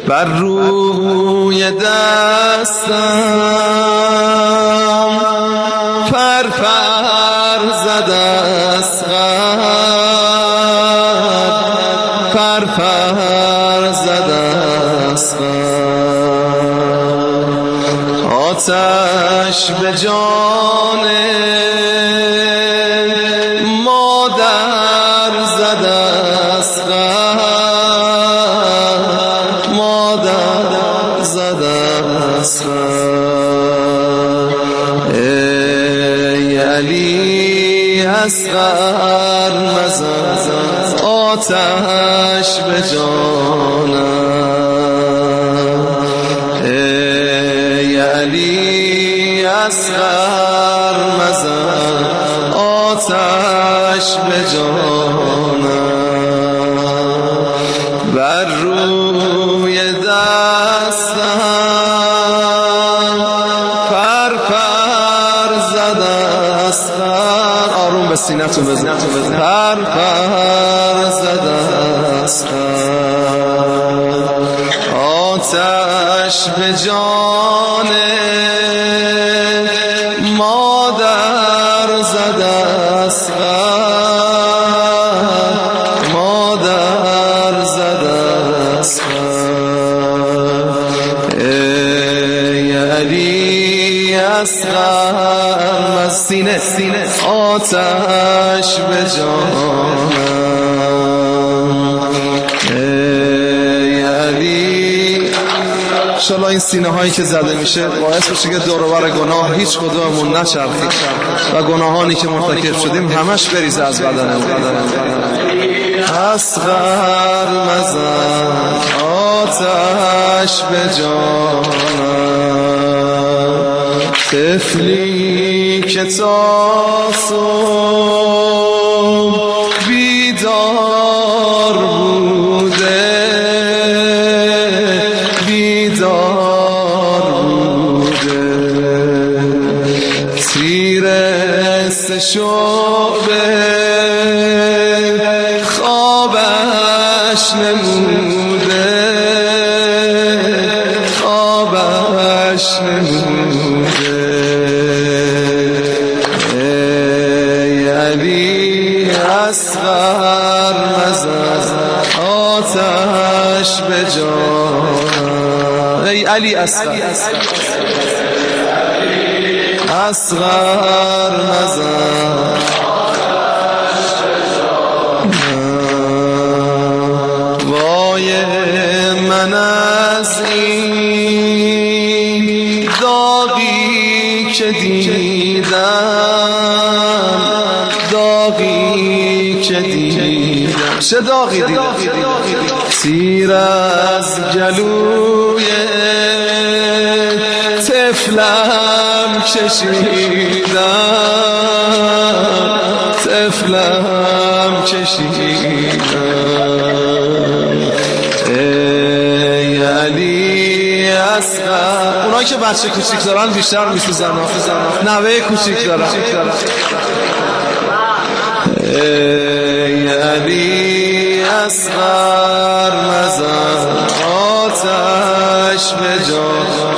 بر روی دستم فرفر زده است فرفر زده است آتش به جان مادر زده است مادر زده است ای علی اصغر مزن آتش به جانم ای علی اصغر مزن آتش به جانم بر روی دستم فرفر زده است آروم به سینه‌تون بزن فرفر زده است آتش به جان مادر زده است مادر زده است ای علی اصغر از سینه آتش به جانم ای علی انشالله این سینه هایی که زده میشه باعث بشه که دور و بر گناه هیچ کدوممون نچرخید و گناهانی که مرتکب شدیم همش بریزه از بدنمون اصغر مزن آتش به جانم طفلی که تا صبح بیدار بوده بیدار بوده تیر سه شعبه خوابش نموده خوابش نموده ای علی اصغر مزن آتش به جانم ای علی اصغر اصغر مزن وای من از این داغی که دیدم داغی که دیدم چه داغی دیدم تیر از گلوی طفلم کشیدم طفلم کشیدم ای علی اصغر اونایی که بچه کوچیک دارن بیشتر میسوزن نوه کوچیک دارن ای علی اصغر مزن آتش به جان